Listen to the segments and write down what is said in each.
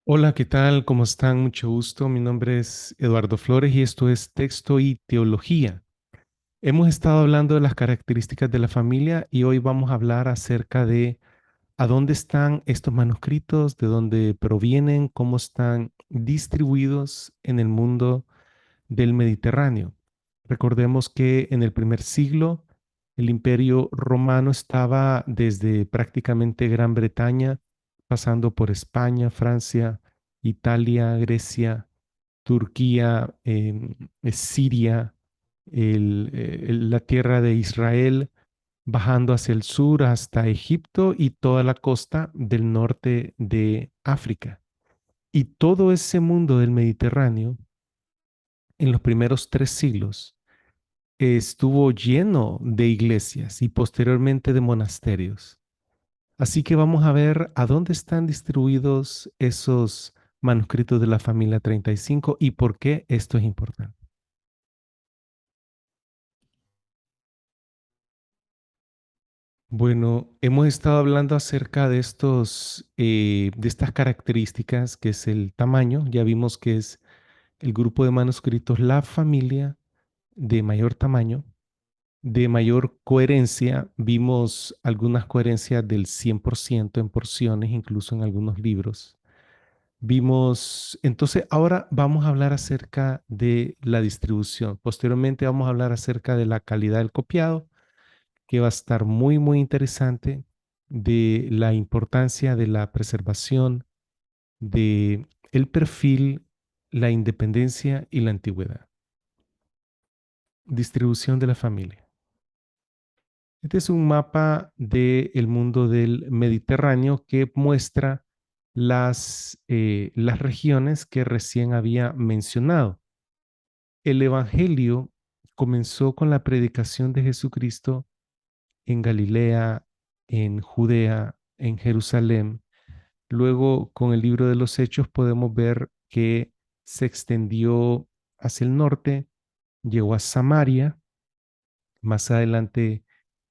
Hola, ¿qué tal? ¿Cómo están? Mucho gusto. Mi nombre es Eduardo Flores y esto es Texto y Teología. Hemos estado hablando de las características de la familia y hoy vamos a hablar acerca de a dónde están estos manuscritos, de dónde provienen, cómo están distribuidos en el mundo del Mediterráneo. Recordemos que en el primer siglo el Imperio Romano estaba desde prácticamente Gran Bretaña, pasando por España, Francia, Italia, Grecia, Turquía, Siria, la tierra de Israel, bajando hacia el sur hasta Egipto y toda la costa del norte de África. Y todo ese mundo del Mediterráneo, en los primeros 3 siglos, estuvo lleno de iglesias y posteriormente de monasterios. Así que vamos a ver a dónde están distribuidos esos manuscritos de la familia 35 y por qué esto es importante. Bueno, hemos estado hablando acerca de de estas características, que es el tamaño. Ya vimos que es el grupo de manuscritos, la familia de mayor tamaño, de mayor coherencia. Vimos algunas coherencias del 100% en porciones, incluso en algunos libros. Entonces ahora vamos a hablar acerca de la distribución. Posteriormente vamos a hablar acerca de la calidad del copiado, que va a estar muy, muy interesante, de la importancia de la preservación, de el perfil, la independencia y la antigüedad. Distribución de la familia. Este es un mapa del mundo del Mediterráneo que muestra las regiones que recién había mencionado. El Evangelio comenzó con la predicación de Jesucristo en Galilea, en Judea, en Jerusalén. Luego, con el libro de los Hechos, podemos ver que se extendió hacia el norte, llegó a Samaria, más adelante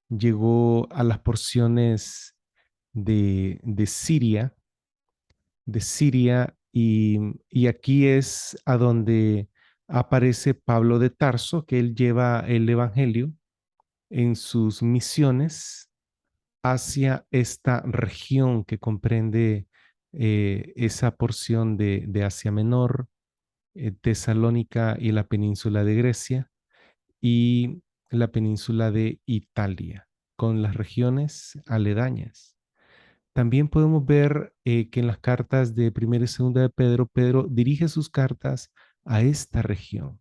llegó a las porciones de Siria, y aquí es a donde aparece Pablo de Tarso, que él lleva el Evangelio en sus misiones hacia esta región que comprende esa porción de Asia Menor, Tesalónica y la península de Grecia y la península de Italia, con las regiones aledañas. También podemos ver que en las cartas de primera y segunda de Pedro, Pedro dirige sus cartas a esta región.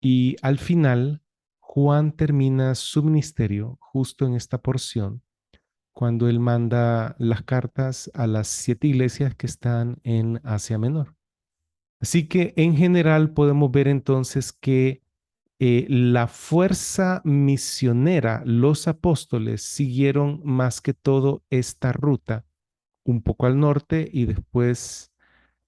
Y al final, Juan termina su ministerio justo en esta porción, cuando él manda las cartas a las 7 iglesias que están en Asia Menor. Así que en general podemos ver entonces que la fuerza misionera, los apóstoles siguieron más que todo esta ruta, un poco al norte y después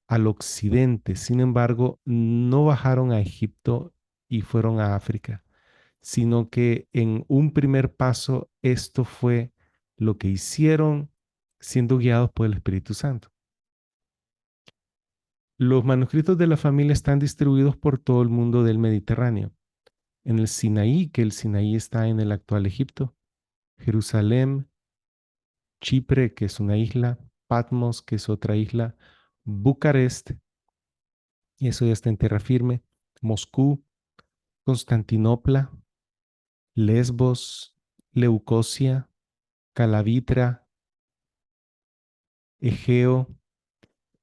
al occidente. Sin embargo, no bajaron a Egipto y fueron a África, sino que en un primer paso esto fue lo que hicieron siendo guiados por el Espíritu Santo. Los manuscritos de la familia están distribuidos por todo el mundo del Mediterráneo. En el Sinaí, que el Sinaí está en el actual Egipto, Jerusalén, Chipre, que es una isla, Patmos, que es otra isla, Bucarest, y eso ya está en tierra firme, Moscú, Constantinopla, Lesbos, Leucosia, Calavitra, Egeo,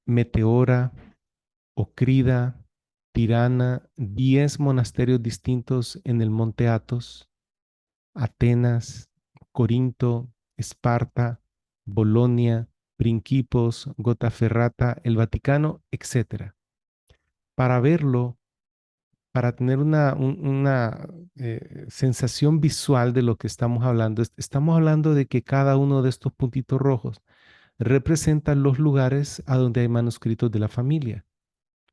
Meteora, Ocrida, Tirana, 10 monasterios distintos en el monte Athos, Atenas, Corinto, Esparta, Bolonia, Principos, Gotaferrata, el Vaticano, etcétera. Para verlo, para tener una sensación visual de lo que estamos hablando, estamos hablando de que cada uno de estos puntitos rojos representa los lugares a donde hay manuscritos de la familia.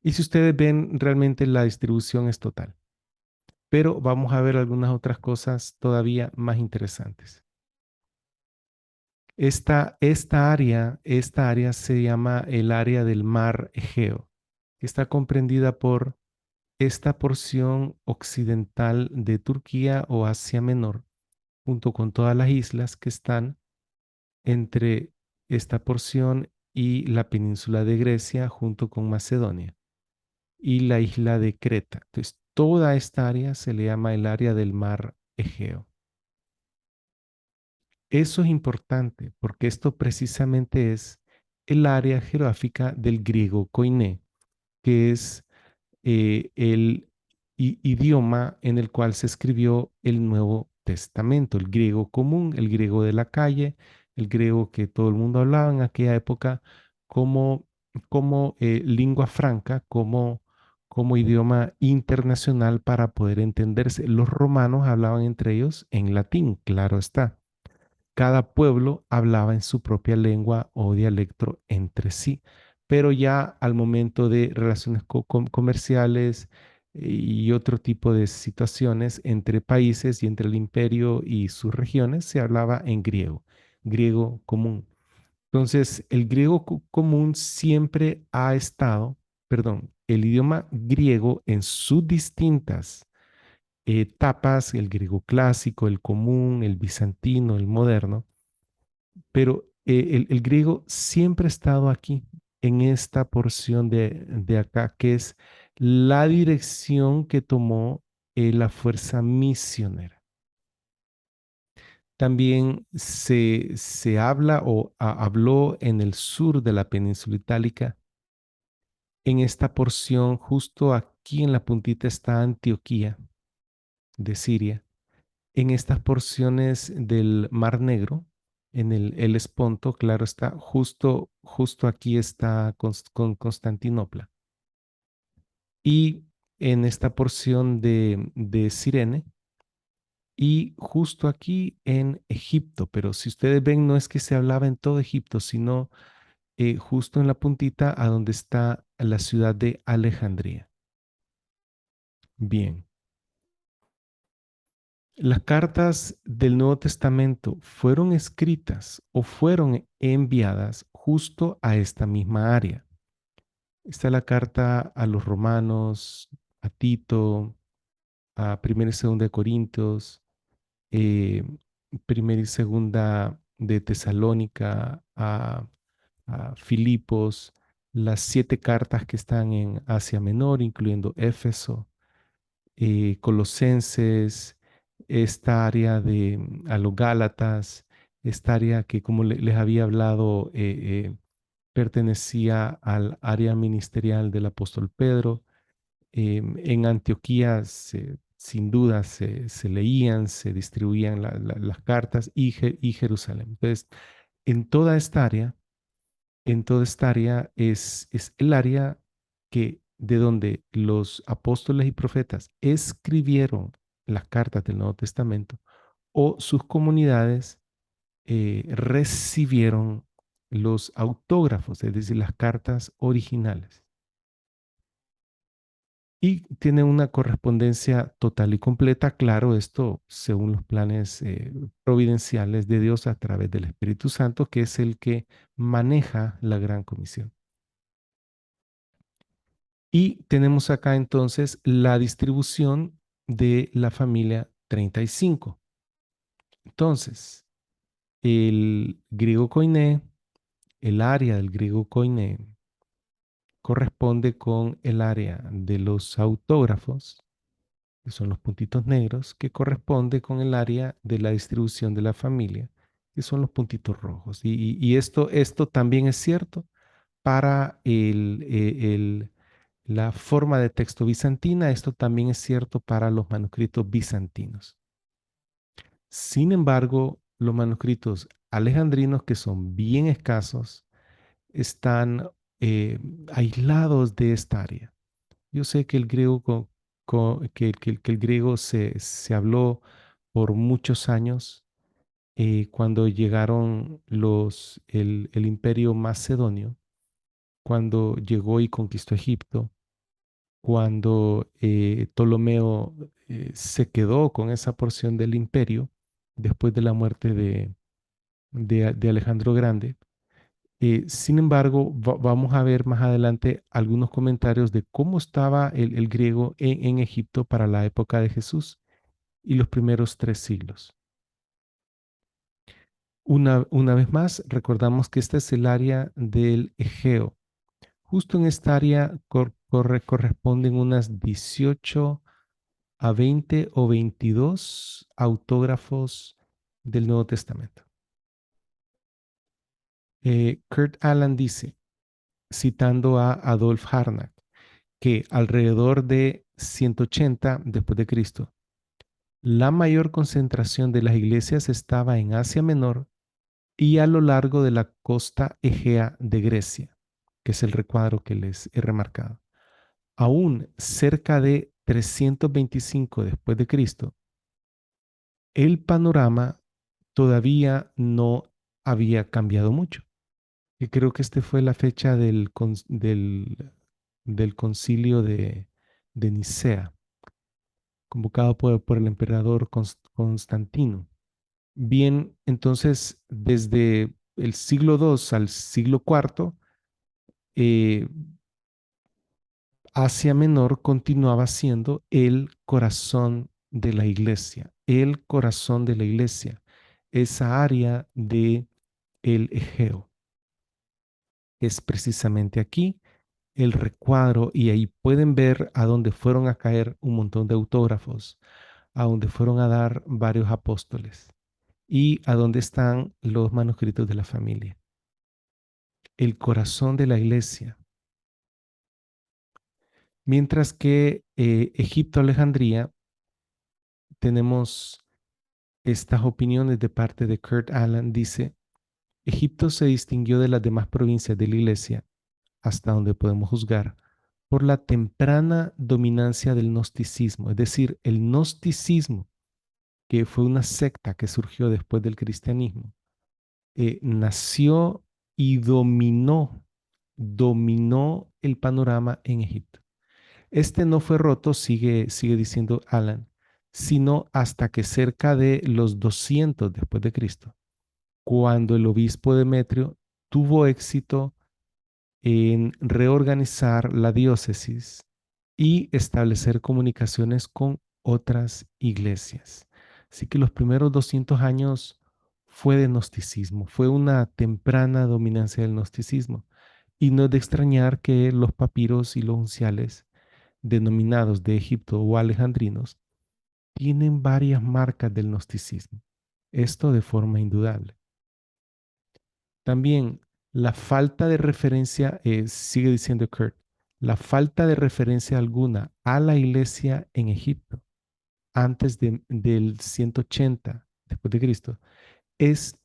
Y si ustedes ven, realmente la distribución es total. Pero vamos a ver algunas otras cosas todavía más interesantes. Esta área se llama el área del mar Egeo, que está comprendida por esta porción occidental de Turquía o Asia Menor, junto con todas las islas que están entre esta porción y la península de Grecia, junto con Macedonia y la isla de Creta. Entonces, toda esta área se le llama el área del mar Egeo. Eso es importante porque esto precisamente es el área geográfica del griego koiné, que es el idioma en el cual se escribió el Nuevo Testamento, el griego común, el griego de la calle, el griego que todo el mundo hablaba en aquella época como, como lingua franca, como idioma internacional para poder entenderse. Los romanos hablaban entre ellos en latín, claro está. Cada pueblo hablaba en su propia lengua o dialecto entre sí, pero ya al momento de relaciones comerciales y otro tipo de situaciones entre países y entre el imperio y sus regiones, se hablaba en griego, griego común. Entonces, el griego común siempre ha estado, perdón, el idioma griego en sus distintas etapas, el griego clásico, el común, el bizantino, el moderno, pero el griego siempre ha estado aquí, en esta porción de acá, que es la dirección que tomó la fuerza misionera. También se habla o habló en el sur de la península itálica. En esta porción, justo aquí en la puntita está Antioquía de Siria. En estas porciones del Mar Negro, en el Esponto, claro está, justo aquí está con Constantinopla. Y en esta porción de Cirene y justo aquí en Egipto. Pero si ustedes ven, no es que se hablaba en todo Egipto, sino justo en la puntita a donde está la ciudad de Alejandría. Bien. Las cartas del Nuevo Testamento fueron escritas o fueron enviadas justo a esta misma área. Está la carta a los romanos, a Tito, a Primera y Segunda de Corintios, eh, Primera y Segunda de Tesalónica, a Filipos, las 7 cartas que están en Asia Menor, incluyendo Éfeso, Colosenses, esta área de a los Gálatas, esta área que como les había hablado pertenecía al área ministerial del apóstol Pedro. En Antioquía sin duda se leían, se distribuían las cartas y Jerusalén. Entonces, en toda esta área, en toda esta área es el área que de donde los apóstoles y profetas escribieron las cartas del Nuevo Testamento o sus comunidades recibieron los autógrafos, es decir, las cartas originales. Y tiene una correspondencia total y completa, claro, esto según los planes providenciales de Dios a través del Espíritu Santo, que es el que maneja la gran comisión. Y tenemos acá entonces la distribución de la familia 35. Entonces, el griego koiné, el área del griego koiné, corresponde con el área de los autógrafos, que son los puntitos negros, que corresponde con el área de la distribución de la familia, que son los puntitos rojos. Y esto también es cierto para la forma de texto bizantina, esto también es cierto para los manuscritos bizantinos. Sin embargo, los manuscritos alejandrinos, que son bien escasos, están aislados de esta área. Yo sé que el griego, que el griego se habló por muchos años cuando llegaron el imperio macedonio, cuando llegó y conquistó Egipto, cuando Ptolomeo se quedó con esa porción del imperio después de la muerte de Alejandro Grande. Sin embargo, vamos a ver más adelante algunos comentarios de cómo estaba el griego en Egipto para la época de Jesús y los primeros 3 siglos. Una vez más, recordamos que este es el área del Egeo. Justo en esta área corresponden unas 18 a 20 o 22 autógrafos del Nuevo Testamento. Kurt Aland dice, citando a Adolf Harnack, que alrededor de 180 después de Cristo, la mayor concentración de las iglesias estaba en Asia Menor y a lo largo de la costa egea de Grecia, que es el recuadro que les he remarcado. Aún cerca de 325 después de Cristo, el panorama todavía no había cambiado mucho. Y creo que esta fue la fecha del concilio de Nicea, convocado por el emperador Constantino. Bien, entonces, desde el siglo II al siglo IV, eh, Asia Menor continuaba siendo el corazón de la iglesia, el corazón de la iglesia, esa área de el Egeo. Es precisamente aquí el recuadro y ahí pueden ver a dónde fueron a caer un montón de autógrafos, a dónde fueron a dar varios apóstoles y a dónde están los manuscritos de la familia. El corazón de la iglesia. Mientras que Egipto, Alejandría, tenemos estas opiniones de parte de Kurt Aland. Dice, Egipto se distinguió de las demás provincias de la iglesia, hasta donde podemos juzgar, por la temprana dominancia del gnosticismo, es decir, el gnosticismo, que fue una secta que surgió después del cristianismo, nació y dominó el panorama en Egipto. Este no fue roto, sigue diciendo Alan, sino hasta que cerca de los 200 después de Cristo, cuando el obispo Demetrio tuvo éxito en reorganizar la diócesis y establecer comunicaciones con otras iglesias. Así que los primeros 200 años fue de gnosticismo, fue una temprana dominancia del gnosticismo. Y no es de extrañar que los papiros y los unciales denominados de Egipto o alejandrinos tienen varias marcas del gnosticismo. Esto de forma indudable. También la falta de referencia, sigue diciendo Kurt, la falta de referencia alguna a la iglesia en Egipto antes del 180 después de Cristo es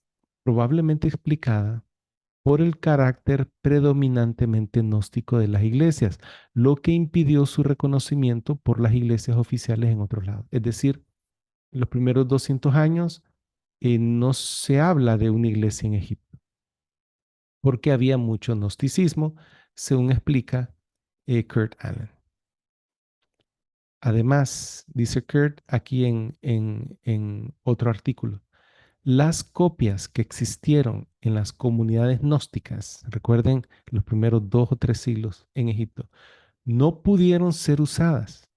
probablemente explicada por el carácter predominantemente gnóstico de las iglesias, lo que impidió su reconocimiento por las iglesias oficiales en otros lados. Es decir, en los primeros 200 años no se habla de una iglesia en Egipto porque había mucho gnosticismo, según explica Kurt Aland. Además, dice Kurt aquí en otro artículo, las copias que existieron en las comunidades gnósticas, recuerden los primeros 2 o 3 siglos en Egipto, no pudieron ser usadas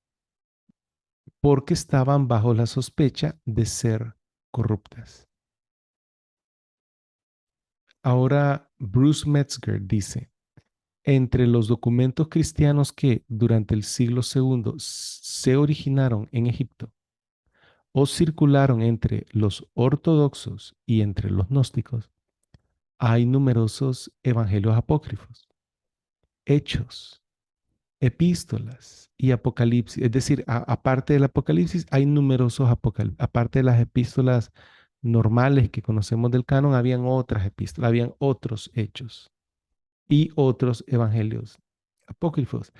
porque estaban bajo la sospecha de ser corruptas. Ahora, Bruce Metzger dice, entre los documentos cristianos que durante el siglo II se originaron en Egipto o circularon entre los ortodoxos y entre los gnósticos, hay numerosos evangelios apócrifos, hechos, epístolas y apocalipsis. Es decir, aparte del apocalipsis, hay numerosos apocalipsis. Aparte de las epístolas normales que conocemos del canon, habían otras epístolas, habían otros hechos y otros evangelios apócrifos.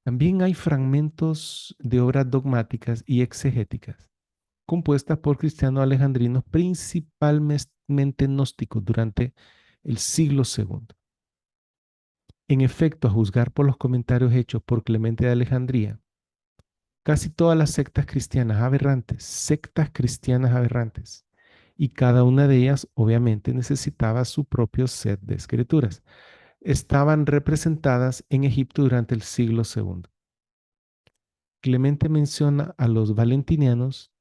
También hay fragmentos de obras dogmáticas y exegéticas compuestas por cristianos alejandrinos principalmente gnósticos durante el siglo II. En efecto, a juzgar por los comentarios hechos por Clemente de Alejandría, casi todas las sectas cristianas aberrantes y cada una de ellas obviamente necesitaba su propio set de escrituras. Estaban representadas en Egipto durante el siglo segundo. Clemente menciona a los valentinianos,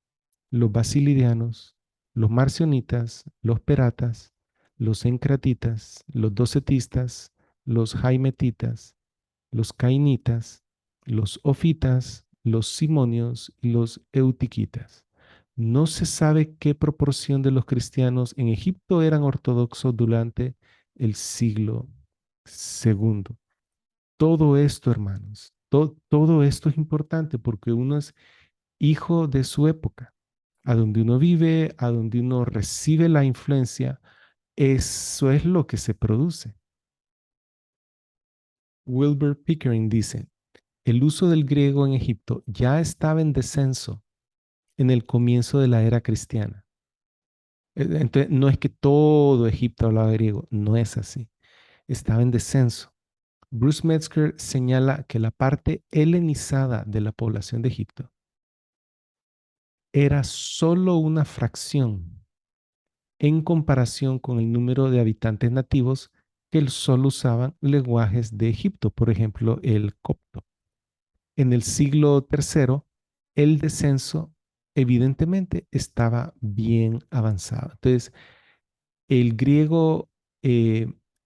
los basilidianos, los marcionitas, los peratas, los encratitas, los docetistas, los jaimetitas, los cainitas, los ofitas, los simonios y los eutiquitas. No se sabe qué proporción de los cristianos en Egipto eran ortodoxos durante el siglo segundo. Todo esto, hermanos, todo esto es importante porque uno es hijo de su época, a donde uno vive, a donde uno recibe la influencia, eso es lo que se produce. Wilbur Pickering dice, el uso del griego en Egipto ya estaba en descenso en el comienzo de la era cristiana. Entonces, no es que todo Egipto hablaba griego, no es así. Estaba en descenso. Bruce Metzger señala que la parte helenizada de la población de Egipto era solo una fracción en comparación con el número de habitantes nativos que solo usaban lenguajes de Egipto, por ejemplo, el copto. En el siglo tercero, el descenso evidentemente estaba bien avanzado. Entonces, el griego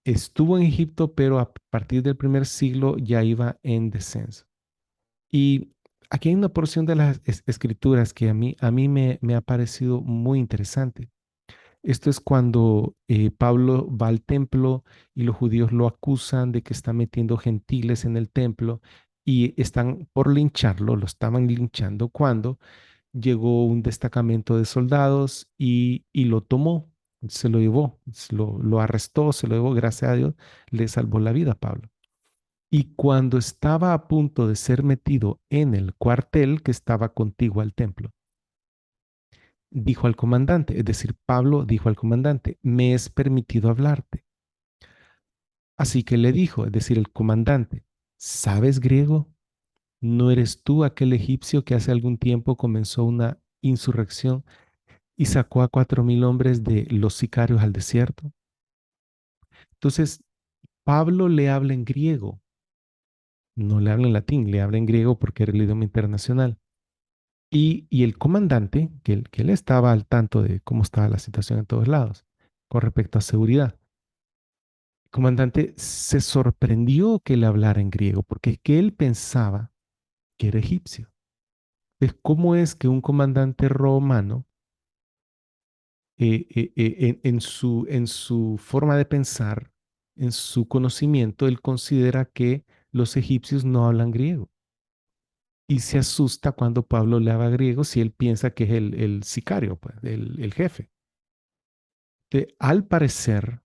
estuvo en Egipto, pero a partir del primer siglo ya iba en descenso. Y aquí hay una porción de las escrituras que a mí me ha parecido muy interesante. Esto es cuando Pablo va al templo y los judíos lo acusan de que está metiendo gentiles en el templo y están por lincharlo, lo estaban linchando cuando llegó un destacamento de soldados y lo tomó, se lo llevó, lo arrestó, se lo llevó, gracias a Dios, le salvó la vida a Pablo. Y cuando estaba a punto de ser metido en el cuartel que estaba contiguo al templo, dijo al comandante, es decir, Pablo dijo al comandante, me es permitido hablarte. Así que le dijo, es decir, el comandante, ¿sabes griego? ¿No eres tú aquel egipcio que hace algún tiempo comenzó una insurrección y sacó a 4,000 hombres de los sicarios al desierto? Entonces, Pablo le habla en griego, no le habla en latín, le habla en griego porque era el idioma internacional. Y el comandante, que él estaba al tanto de cómo estaba la situación en todos lados con respecto a seguridad, el comandante se sorprendió que le hablara en griego porque es que él pensaba que era egipcio. Entonces, ¿cómo es que un comandante romano, en su forma de pensar, en su conocimiento, él considera que los egipcios no hablan griego? Y se asusta cuando Pablo le habla griego si él piensa que es el sicario, pues, el jefe. Al parecer,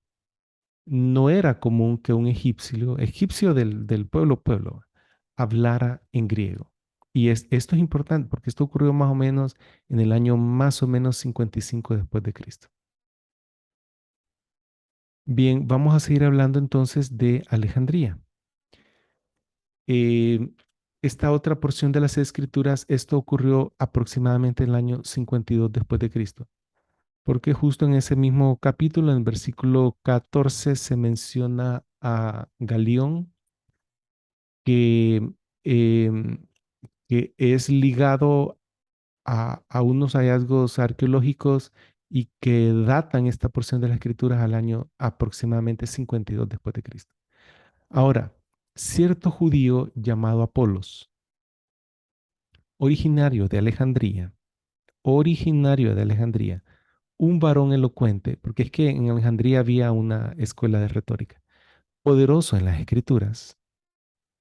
no era común que un egipcio del pueblo, hablara en griego. Y esto es importante porque esto ocurrió más o menos en el año más o menos 55 después de Cristo. Bien, vamos a seguir hablando entonces de Alejandría. Eh, esta otra porción de las escrituras, esto ocurrió aproximadamente en el año 52 después de Cristo, porque justo en ese mismo capítulo, en el versículo 14, se menciona a Galión, que, em, que es ligado a unos hallazgos arqueológicos y que datan esta porción de las escrituras al año aproximadamente 52 después de Cristo. Ahora, cierto judío llamado Apolos, originario de Alejandría, originario de Alejandría, un varón elocuente, porque es que en Alejandría había una escuela de retórica, poderoso en las escrituras,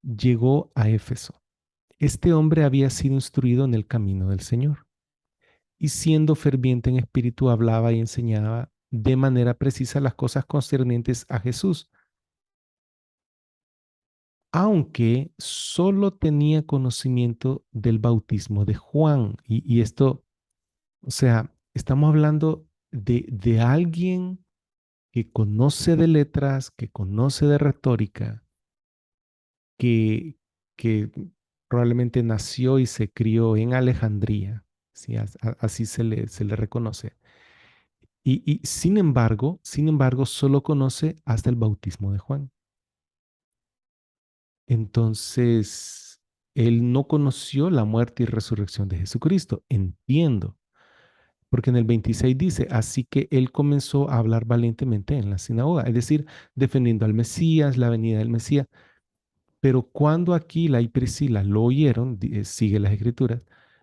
llegó a Éfeso. Este hombre había sido instruido en el camino del Señor y siendo ferviente en espíritu hablaba y enseñaba de manera precisa las cosas concernientes a Jesús, aunque solo tenía conocimiento del bautismo de Juan. Y esto, o sea, estamos hablando de alguien que conoce de letras, que conoce de retórica, que, que probablemente nació y se crió en Alejandría, ¿sí? Así se le reconoce. Y sin embargo, solo conoce hasta el bautismo de Juan. Entonces, él no conoció la muerte y resurrección de Jesucristo. Entiendo, porque en el 26 dice, así que él comenzó a hablar valientemente en la sinagoga, es decir, defendiendo al Mesías, la venida del Mesías. Pero cuando Aquila y Priscila lo oyeron, sigue las escrituras,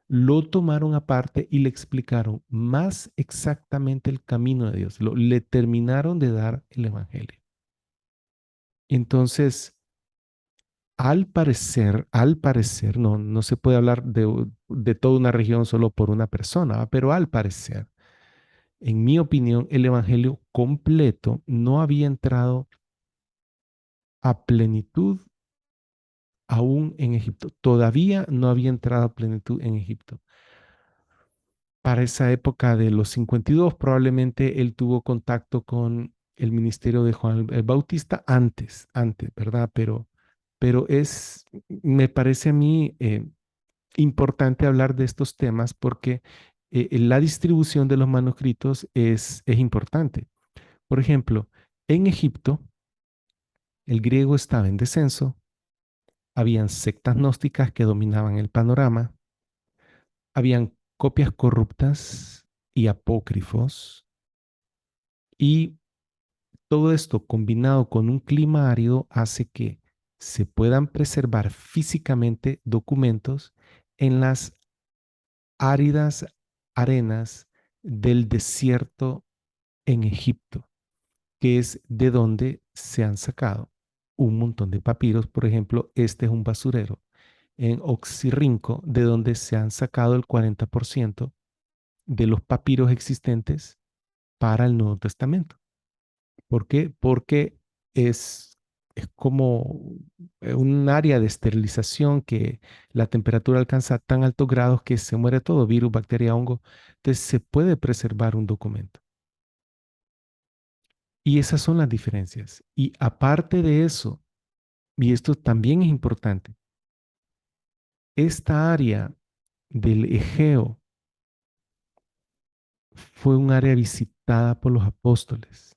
lo tomaron aparte y le explicaron más exactamente el camino de Dios. Le terminaron de dar el evangelio. Entonces, al parecer, no se puede hablar de toda una región solo por una persona, ¿va? Pero al parecer, en mi opinión, el evangelio completo no había entrado a plenitud aún en Egipto. Todavía no había entrado a plenitud en Egipto. Para esa época de los 52, probablemente él tuvo contacto con el ministerio de Juan el Bautista antes, ¿verdad? Pero me parece a mí importante hablar de estos temas porque la distribución de los manuscritos es importante. Por ejemplo, en Egipto, el griego estaba en descenso, habían sectas gnósticas que dominaban el panorama, habían copias corruptas y apócrifos, y todo esto combinado con un clima árido hace que se puedan preservar físicamente documentos en las áridas arenas del desierto en Egipto, que es de donde se han sacado un montón de papiros. Por ejemplo, este es un basurero en Oxirrinco, de donde se han sacado el 40% de los papiros existentes para el Nuevo Testamento. ¿Por qué? Porque es como un área de esterilización que la temperatura alcanza tan altos grados que se muere todo, virus, bacteria, hongo. Entonces se puede preservar un documento. Y esas son las diferencias. Y aparte de eso, y esto también es importante, esta área del Egeo fue un área visitada por los apóstoles.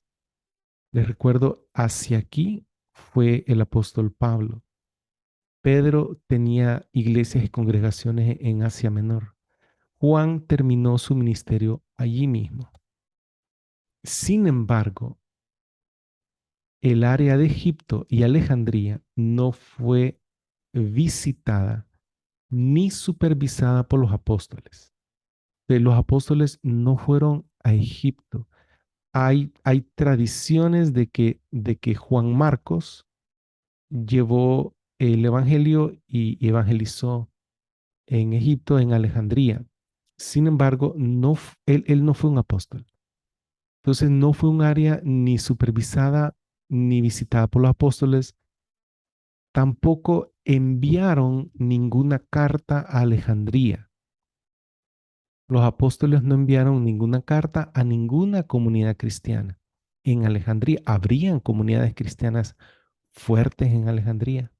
Les recuerdo, hacia aquí fue el apóstol Pablo. Pedro tenía iglesias y congregaciones en Asia Menor. Juan terminó su ministerio allí mismo. Sin embargo, el área de Egipto y Alejandría no fue visitada ni supervisada por los apóstoles. Los apóstoles no fueron a Egipto. Hay tradiciones de que Juan Marcos llevó el evangelio y evangelizó en Egipto, en Alejandría. Sin embargo, él no fue un apóstol. Entonces no fue un área ni supervisada ni visitada por los apóstoles. Tampoco enviaron ninguna carta a Alejandría. Los apóstoles no enviaron ninguna carta a ninguna comunidad cristiana. En Alejandría, ¿habrían comunidades cristianas fuertes en Alejandría?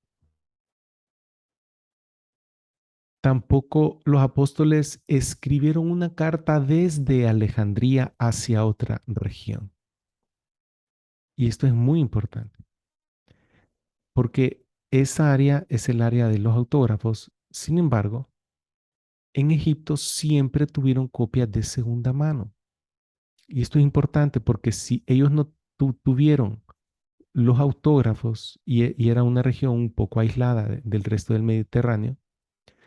Tampoco los apóstoles escribieron una carta desde Alejandría hacia otra región. Y esto es muy importante, porque esa área es el área de los autógrafos. Sin embargo, en Egipto siempre tuvieron copias de segunda mano. Y esto es importante porque si ellos no tuvieron los autógrafos y era una región un poco aislada del resto del Mediterráneo,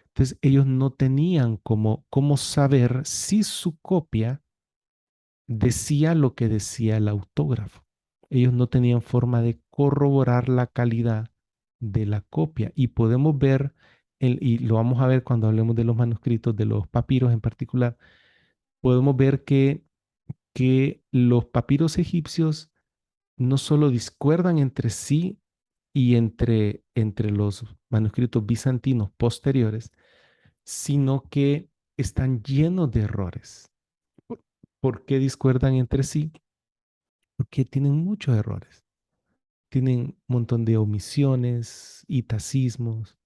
entonces ellos no tenían cómo saber si su copia decía lo que decía el autógrafo. Ellos no tenían forma de corroborar la calidad de la copia. Y podemos ver, y lo vamos a ver cuando hablemos de los manuscritos, de los papiros en particular, podemos ver que los papiros egipcios no solo discuerdan entre sí y entre los manuscritos bizantinos posteriores, sino que están llenos de errores. ¿Por qué discuerdan entre sí? Porque tienen muchos errores. Tienen un montón de omisiones, itacismos,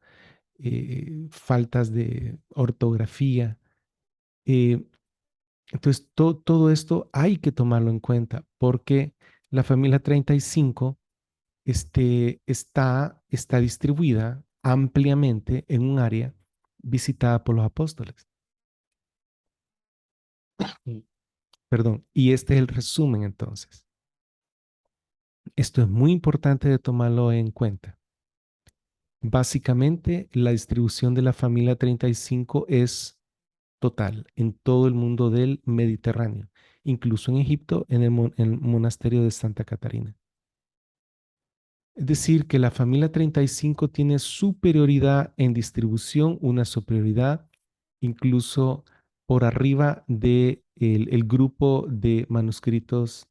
faltas de ortografía. eh, Entonces, todo esto hay que tomarlo en cuenta porque la familia 35 está distribuida ampliamente en un área visitada por los apóstoles. Mm. Perdón, y este es el resumen entonces. Esto es muy importante de tomarlo en cuenta. Básicamente, la distribución de la familia 35 es total en todo el mundo del Mediterráneo, incluso en Egipto, en el monasterio de Santa Catarina. Es decir, que la familia 35 tiene superioridad en distribución, una superioridad incluso por arriba de el grupo de manuscritos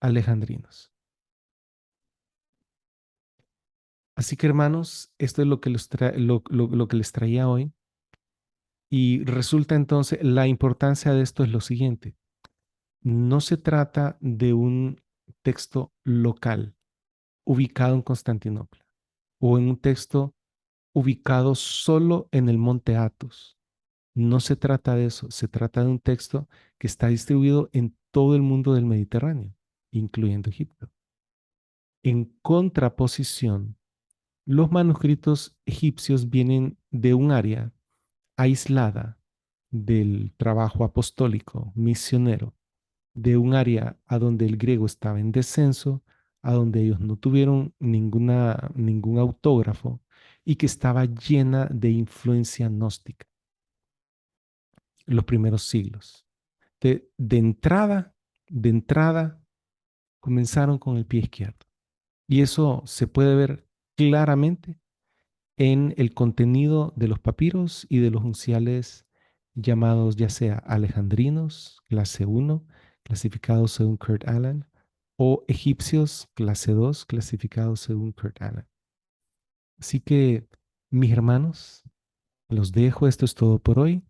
alejandrinos. Así que hermanos, esto es lo que, lo que les traía hoy. Y resulta entonces, la importancia de esto es lo siguiente. No se trata de un texto local ubicado en Constantinopla o en un texto ubicado solo en el monte Athos. No se trata de eso, se trata de un texto que está distribuido en todo el mundo del Mediterráneo, incluyendo Egipto. En contraposición, los manuscritos egipcios vienen de un área aislada del trabajo apostólico, misionero, de un área a donde el griego estaba en descenso, a donde ellos no tuvieron ningún autógrafo y que estaba llena de influencia gnóstica los primeros siglos. De entrada, comenzaron con el pie izquierdo. Y eso se puede ver claramente en el contenido de los papiros y de los unciales llamados ya sea alejandrinos, clase 1, clasificados según Kurt Aland, o egipcios, clase 2, clasificados según Kurt Aland. Así que, mis hermanos, los dejo. Esto es todo por hoy.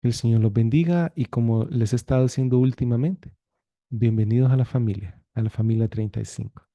Que el Señor los bendiga y como les he estado diciendo últimamente, bienvenidos a la familia 35.